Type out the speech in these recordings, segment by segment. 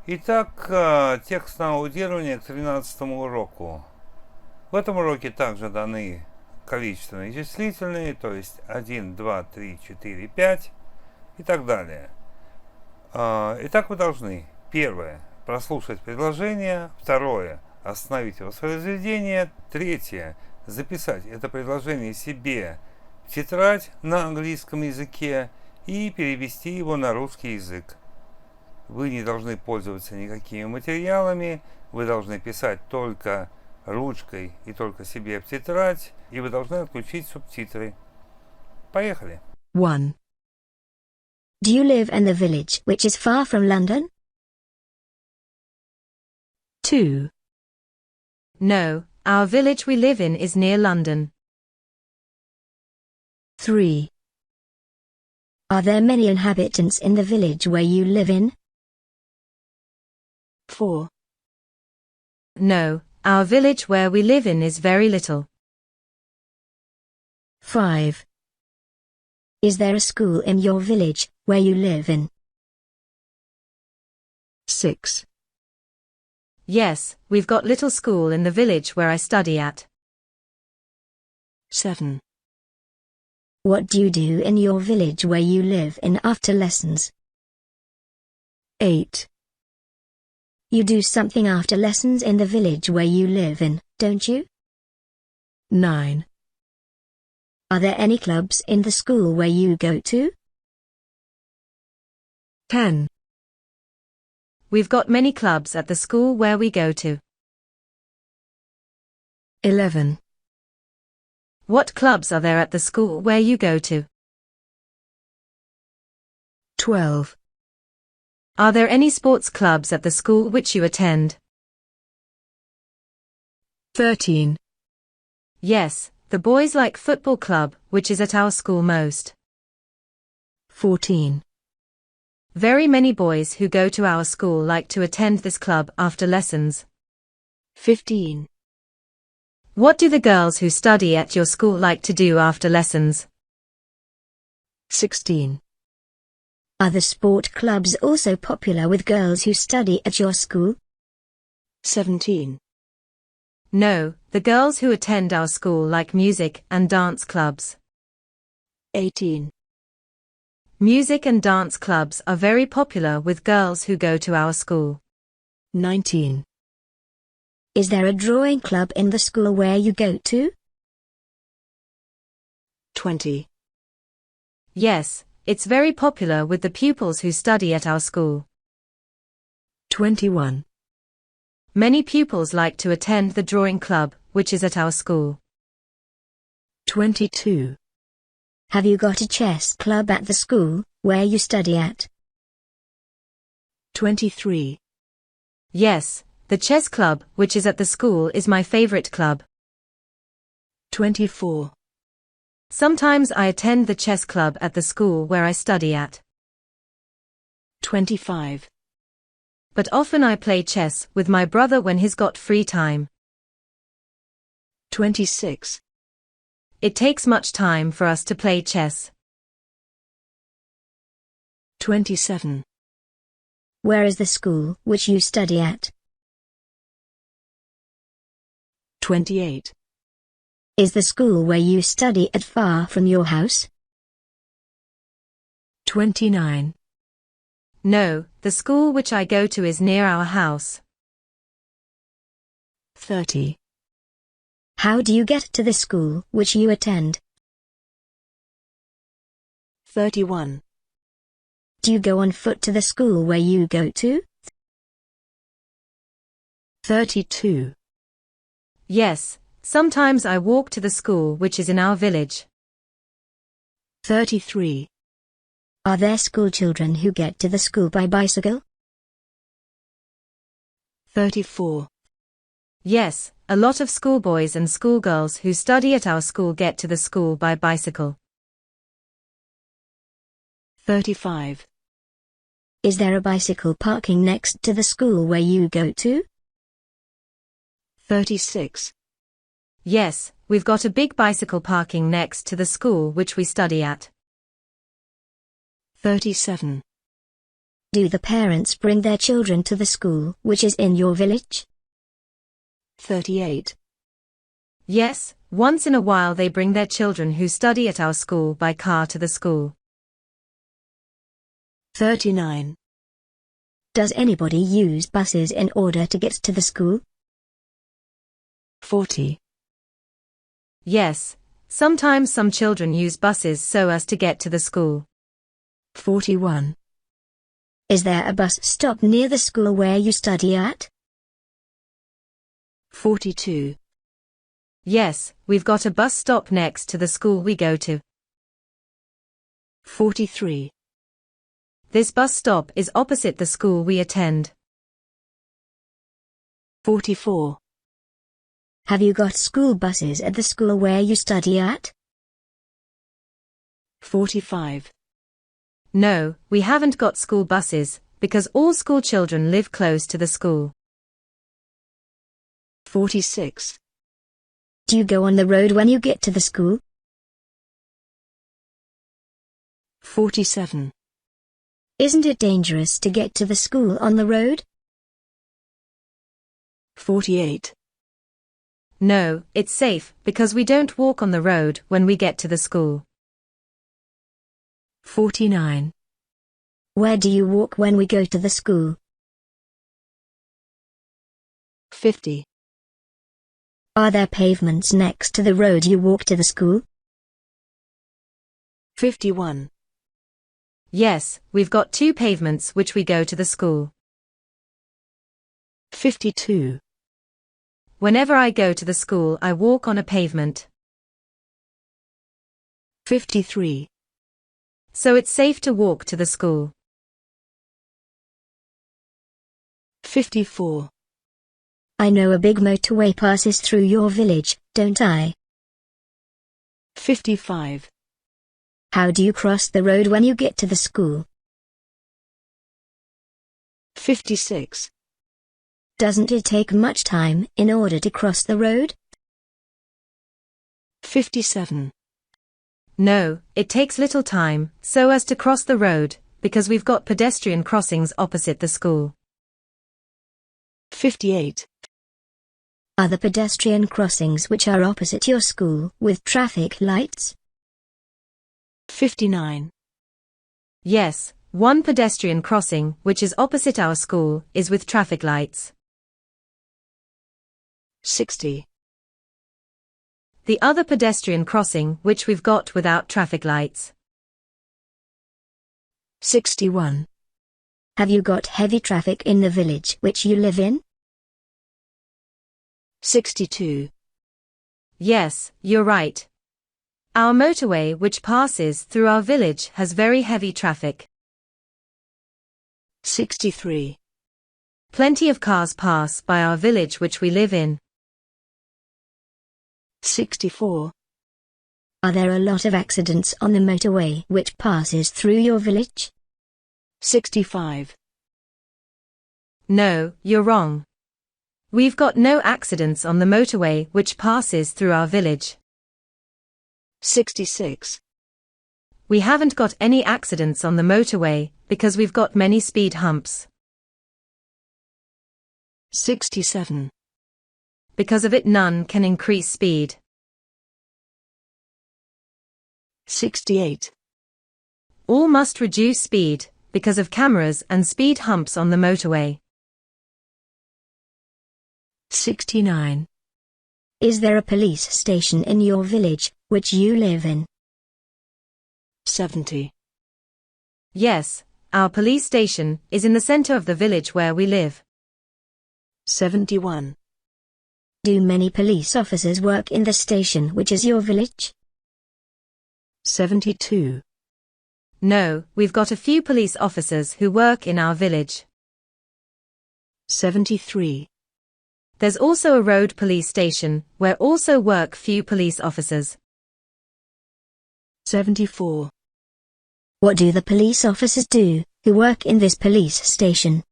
Итак, текст на аудирование к 13-му уроку. В этом уроке также даны количественные и числительные, то есть 1, 2, 3, 4, 5 и так далее. Итак, вы должны, первое, прослушать предложение, второе, остановить воспроизведение, третье, записать это предложение себе в тетрадь на английском языке и перевести его на русский язык. Вы не должны пользоваться никакими материалами, вы должны писать только ручкой и только себе в тетрадь, и вы должны отключить субтитры. Поехали. 1. Do you live in the village which is far from London? 2. No, our village we live in is near London. 3. Are there many inhabitants in the village where you live in? 4. No, our village where we live in is very little. 5. Is there a school in your village where you live in? 6. Yes, we've got little school in the village where I study at. 7. What do you do in your village where you live in after lessons? 8. You do something after lessons in the village where you live in, don't you? 9. Are there any clubs in the school where you go to? 10. We've got many clubs at the school where we go to. 11. What clubs are there at the school where you go to? 12. Are there any sports clubs at the school which you attend? 13. Yes, the boys like football club, which is at our school most. 14. Very many boys who go to our school like to attend this club after lessons. 15. What do the girls who study at your school like to do after lessons? 16. Are the sport clubs also popular with girls who study at your school? 17. No, the girls who attend our school like music and dance clubs. 18. Music and dance clubs are very popular with girls who go to our school. 19. Is there a drawing club in the school where you go to? 20. Yes, it's very popular with the pupils who study at our school. 21. Many pupils like to attend the drawing club, which is at our school. 22. Have you got a chess club at the school where you study at? 23. Yes, the chess club, which is at the school, is my favorite club. 24. Sometimes I attend the chess club at the school where I study at. 25. But often I play chess with my brother when he's got free time. 26. It takes much time for us to play chess. 27. Where is the school which you study at? 28. Is the school where you study at far from your house? 29. No, the school which I go to is near our house. 30. How do you get to the school which you attend? 31. Do you go on foot to the school where you go to? 32. Yes, sometimes I walk to the school which is in our village. 33. Are there school children who get to the school by bicycle? 34. Yes, a lot of schoolboys and schoolgirls who study at our school get to the school by bicycle. 35. Is there a bicycle parking next to the school where you go to? 36. Yes, we've got a big bicycle parking next to the school which we study at. 37. Do the parents bring their children to the school which is in your village? 38. Yes, once in a while they bring their children who study at our school by car to the school. 39. Does anybody use buses in order to get to the school? 40. Yes, sometimes some children use buses so as to get to the school. 41. Is there a bus stop near the school where you study at? 42. Yes, we've got a bus stop next to the school we go to. 43. This bus stop is opposite the school we attend. 44. Have you got school buses at the school where you study at? 45. No, we haven't got school buses, because all school children live close to the school. 46. Do you go on the road when you get to the school? 47. Isn't it dangerous to get to the school on the road? 48. No, it's safe, because we don't walk on the road when we get to the school. 49. Where do you walk when we go to the school? 50. Are there pavements next to the road you walk to the school? 51. Yes, we've got 2 pavements which we go to the school. 52. Whenever I go to the school I walk on a pavement. 53. So it's safe to walk to the school. 54. I know a big motorway passes through your village, don't I? 55. How do you cross the road when you get to the school? 56. Doesn't it take much time in order to cross the road? 57. No, it takes little time, so as to cross the road, because we've got pedestrian crossings opposite the school. 58. Are the pedestrian crossings which are opposite your school with traffic lights? 59. Yes, one pedestrian crossing which is opposite our school is with traffic lights. 60. The other pedestrian crossing which we've got without traffic lights. 61. Have you got heavy traffic in the village which you live in? 62. Yes, you're right. Our motorway which passes through our village has very heavy traffic. 63. Plenty of cars pass by our village which we live in. 64. Are there a lot of accidents on the motorway which passes through your village? 65. No, you're wrong. We've got no accidents on the motorway which passes through our village. 66. We haven't got any accidents on the motorway because we've got many speed humps. 67. Because of it none can increase speed. 68. All must reduce speed because of cameras and speed humps on the motorway. 69. Is there a police station in your village which you live in? 70. Yes, our police station is in the center of the village where we live. 71. Do many police officers work in the station which is your village? 72. No, we've got a few police officers who work in our village. 73. There's also a road police station where also work few police officers. 74. What do the police officers do who work in this police station?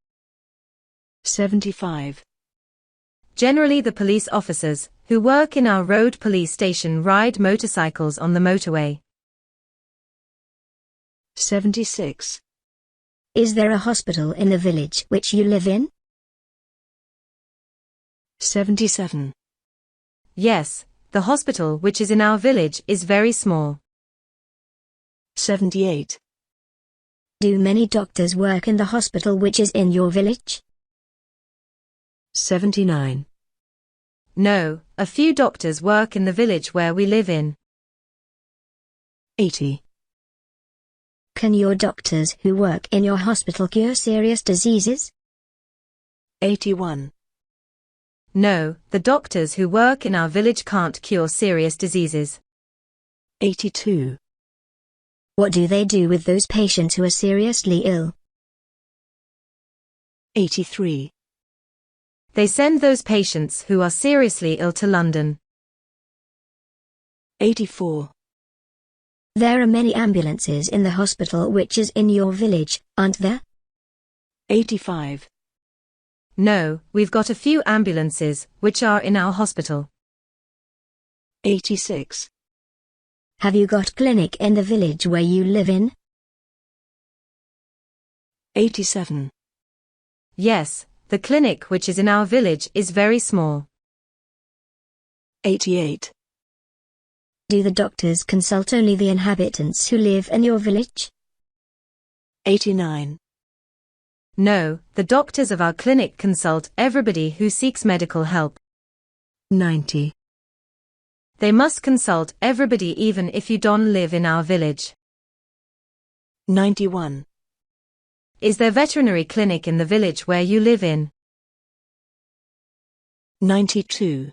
75. Generally the police officers who work in our road police station ride motorcycles on the motorway. 76. Is there a hospital in the village which you live in? 77. Yes, the hospital which is in our village is very small. 78. Do many doctors work in the hospital which is in your village? 79. No, a few doctors work in the village where we live in. 80. Can your doctors who work in your hospital cure serious diseases? 81. No, the doctors who work in our village can't cure serious diseases. 82. What do they do with those patients who are seriously ill? 83. They send those patients who are seriously ill to London. 84. There are many ambulances in the hospital which is in your village, aren't there? 85. No, we've got a few ambulances which are in our hospital. 86. Have you got clinic in the village where you live in? 87. Yes, the clinic which is in our village is very small. 88. Do the doctors consult only the inhabitants who live in your village? 89. No, the doctors of our clinic consult everybody who seeks medical help. 90. They must consult everybody even if you don't live in our village. 91. Is there veterinary clinic in the village where you live in? 92.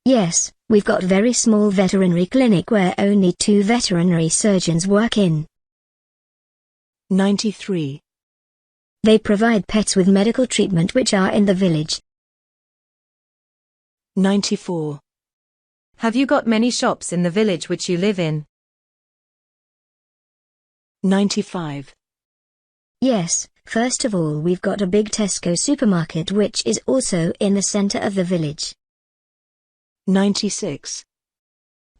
Yes, we've got very small veterinary clinic where only 2 veterinary surgeons work in. 93. They provide pets with medical treatment which are in the village. 94. Have you got many shops in the village which you live in? 95. Yes, first of all we've got a big Tesco supermarket which is also in the center of the village. 96.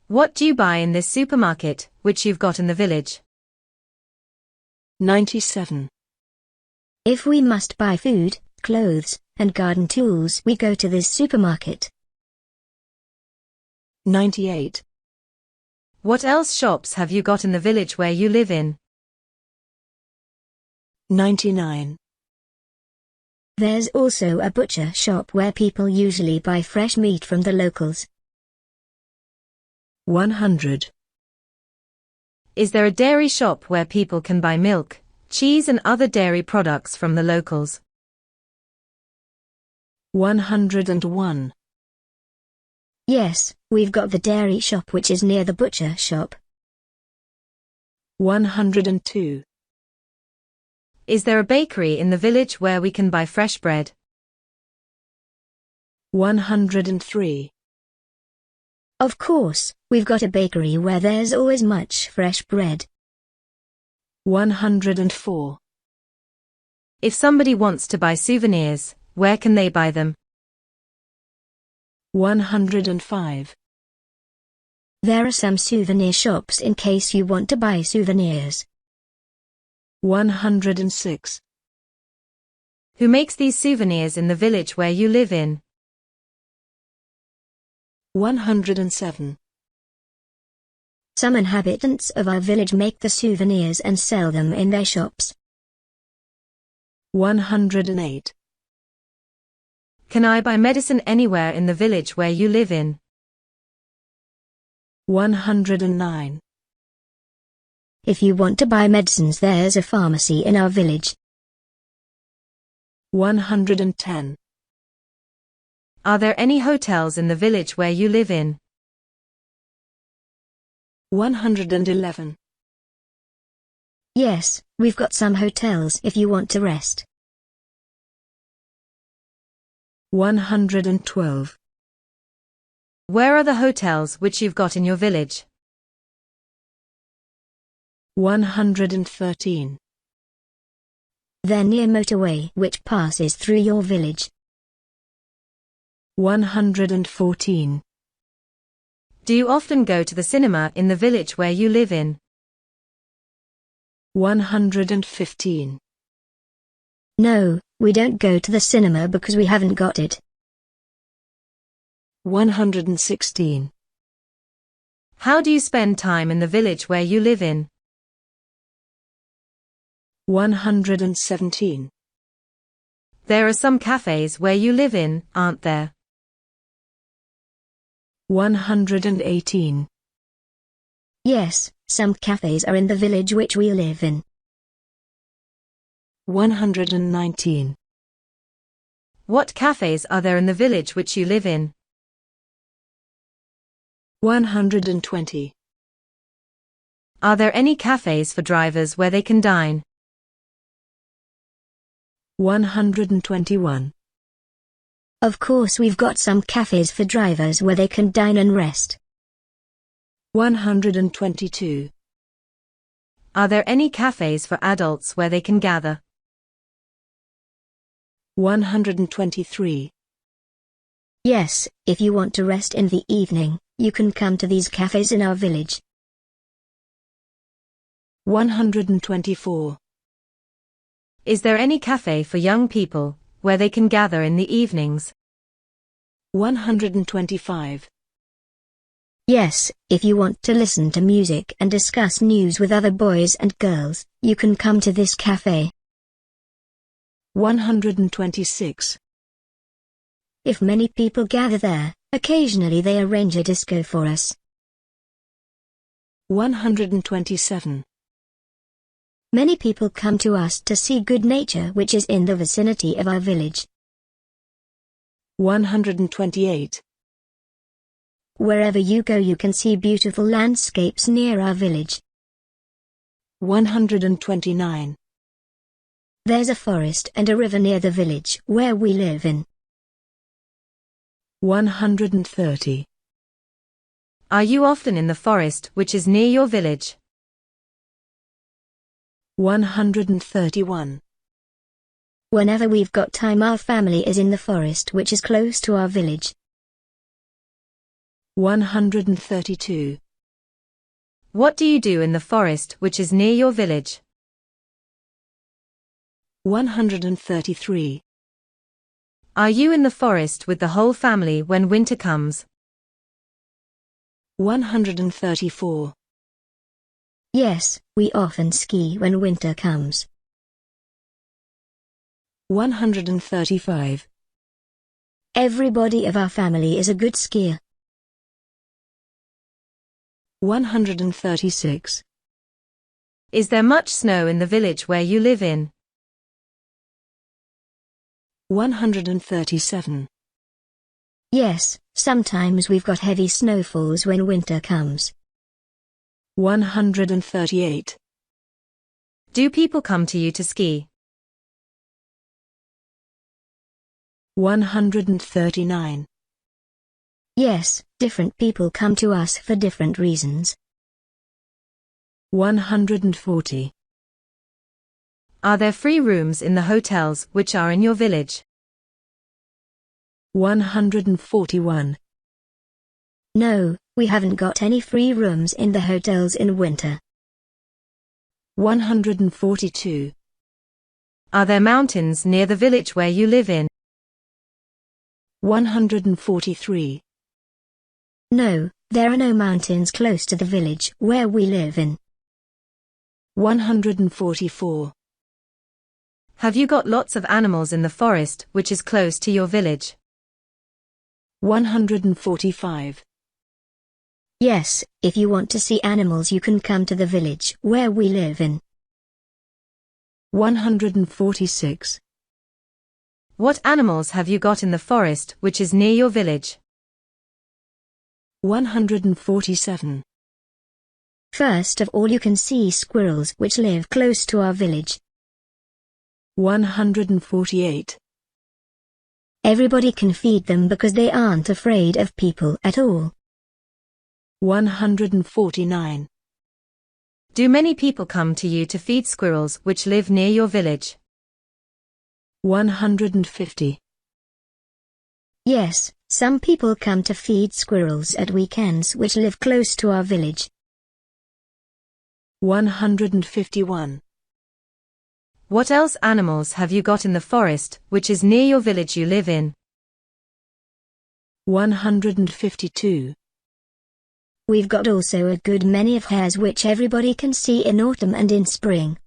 What do you buy in this supermarket, which you've got in the village? 97. If we must buy food, clothes, and garden tools we go to this supermarket. 98. What else shops have you got in the village where you live in? 99. There's also a butcher shop where people usually buy fresh meat from the locals. 100. Is there a dairy shop where people can buy milk, cheese and other dairy products from the locals? 101. Yes, we've got the dairy shop which is near the butcher shop. 102. Is there a bakery in the village where we can buy fresh bread? 103. Of course, we've got a bakery where there's always much fresh bread. 104. If somebody wants to buy souvenirs, where can they buy them? 105. There are some souvenir shops in case you want to buy souvenirs. 106. Who makes these souvenirs in the village where you live in? 107. Some inhabitants of our village make the souvenirs and sell them in their shops. 108. Can I buy medicine anywhere in the village where you live in? 109. If you want to buy medicines there's a pharmacy in our village. 110. Are there any hotels in the village where you live in? 111. Yes, we've got some hotels if you want to rest. 112. Where are the hotels which you've got in your village? 113. They're near motorway which passes through your village. 114. Do you often go to the cinema in the village where you live in? 115. No, we don't go to the cinema because we haven't got it. 116. How do you spend time in the village where you live in? 117. There are some cafes where you live in, aren't there? 118. Yes, some cafes are in the village which we live in. 119. What cafes are there in the village which you live in? 120. Are there any cafes for drivers where they can dine? 121. Of course we've got some cafes for drivers where they can dine and rest. 122. Are there any cafes for adults where they can gather? 123. Yes, if you want to rest in the evening, you can come to these cafes in our village. 124. Is there any cafe for young people, where they can gather in the evenings? 125. Yes, if you want to listen to music and discuss news with other boys and girls, you can come to this cafe. 126. If many people gather there, occasionally they arrange a disco for us. 127. Many people come to us to see good nature which is in the vicinity of our village. 128. Wherever you go you can see beautiful landscapes near our village. 129. There's a forest and a river near the village where we live in. 130. Are you often in the forest which is near your village? 131. Whenever we've got time our family is in the forest which is close to our village. 132. What do you do in the forest which is near your village? 133. Are you in the forest with the whole family when winter comes? 134. Yes, we often ski when winter comes. 135. Everybody of our family is a good skier. 136. Is there much snow in the village where you live in? 137. Yes, sometimes we've got heavy snowfalls when winter comes. 138. Do people come to you to ski? 139. Yes, different people come to us for different reasons. 140. Are there free rooms in the hotels which are in your village? 141. No, we haven't got any free rooms in the hotels in winter. 142. Are there mountains near the village where you live in? 143. No, there are no mountains close to the village where we live in. 144. Have you got lots of animals in the forest which is close to your village? 145. Yes, if you want to see animals you can come to the village where we live in. 146. What animals have you got in the forest which is near your village? 147. First of all you can see squirrels which live close to our village. 148. Everybody can feed them because they aren't afraid of people at all. 149. Do many people come to you to feed squirrels which live near your village? 150. Yes, some people come to feed squirrels at weekends which live close to our village. 151. What else animals have you got in the forest, which is near your village you live in? 152. We've got also a good many of hares which everybody can see in autumn and in spring.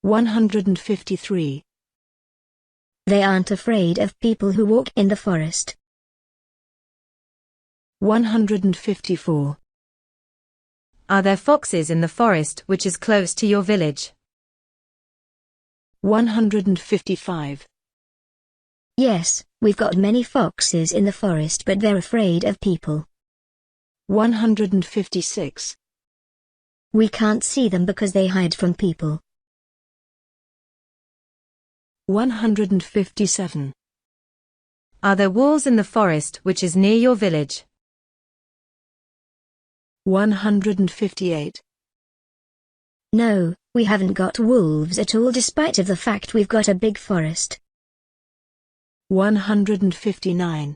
153. They aren't afraid of people who walk in the forest. 154. Are there foxes in the forest which is close to your village? 155. Yes, we've got many foxes in the forest but they're afraid of people. 156. We can't see them because they hide from people. 157. Are there wolves in the forest which is near your village? 158. No, we haven't got wolves at all despite of the fact we've got a big forest. 159.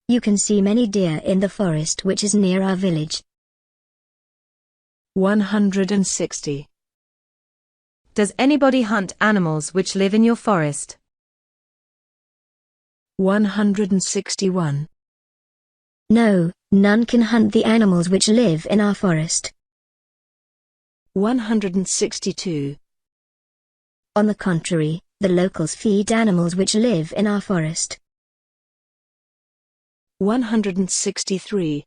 You can see many deer in the forest which is near our village. 160. Does anybody hunt animals which live in your forest? 161. No, none can hunt the animals which live in our forest. 162. On the contrary, the locals feed animals which live in our forest. 163.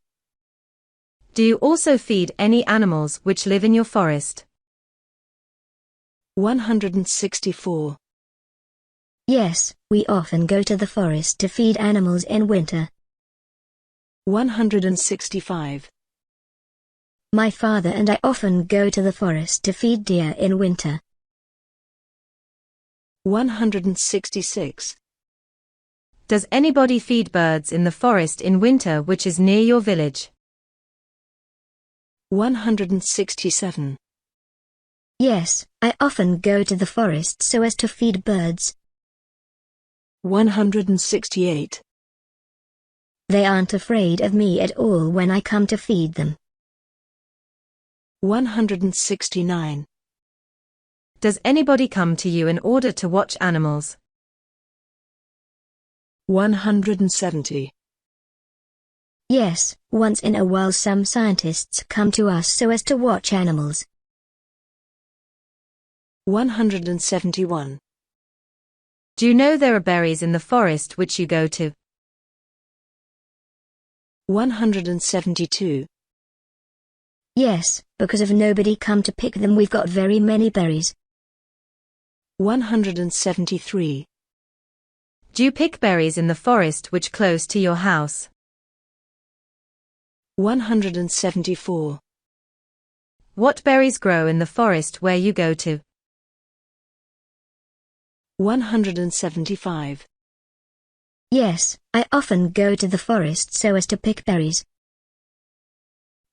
Do you also feed any animals which live in your forest? 164. Yes, we often go to the forest to feed animals in winter. 165. My father and I often go to the forest to feed deer in winter. 166. Does anybody feed birds in the forest in winter which is near your village? 167. Yes, I often go to the forest so as to feed birds. 168. They aren't afraid of me at all when I come to feed them. 169. Does anybody come to you in order to watch animals? 170. Yes, once in a while some scientists come to us so as to watch animals. 171. Do you know there are berries in the forest which you go to? 172. Yes, because of nobody come to pick them we've got very many berries. 173. Do you pick berries in the forest which close to your house? 174. What berries grow in the forest where you go to? 175. Yes, I often go to the forest so as to pick berries.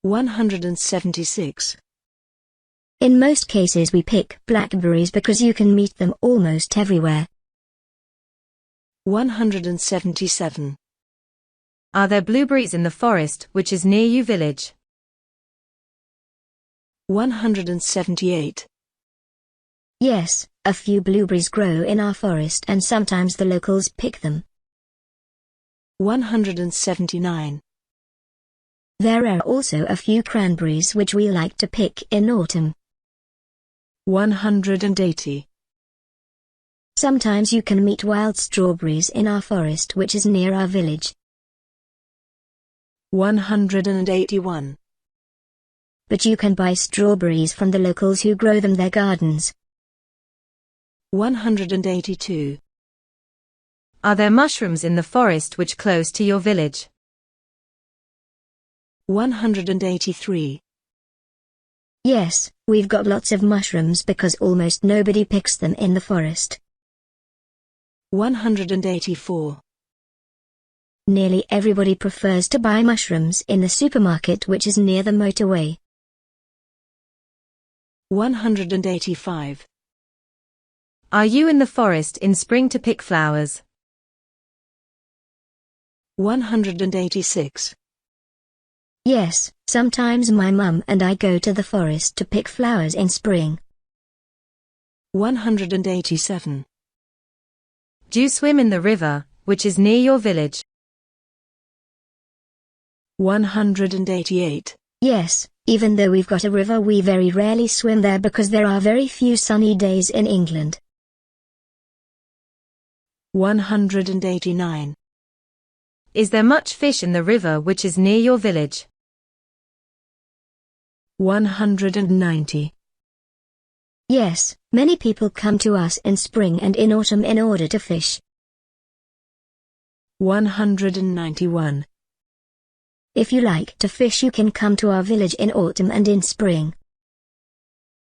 176. In most cases we pick blackberries because you can meet them almost everywhere. 177. Are there blueberries in the forest which is near your village? 178. Yes, a few blueberries grow in our forest and sometimes the locals pick them. 179. There are also a few cranberries which we like to pick in autumn. 180. Sometimes you can meet wild strawberries in our forest which is near our village. 181. But you can buy strawberries from the locals who grow them their gardens. 182. Are there mushrooms in the forest which close to your village? 183. Yes, we've got lots of mushrooms because almost nobody picks them in the forest. 184. Nearly everybody prefers to buy mushrooms in the supermarket which is near the motorway. 185. Are you in the forest in spring to pick flowers? 186. Yes, sometimes my mum and I go to the forest to pick flowers in spring. 187. Do you swim in the river, which is near your village? 188. Yes, even though we've got a river we very rarely swim there because there are very few sunny days in England. 189. Is there much fish in the river which is near your village? 190. Yes, many people come to us in spring and in autumn in order to fish. 191. If you like to fish you can come to our village in autumn and in spring.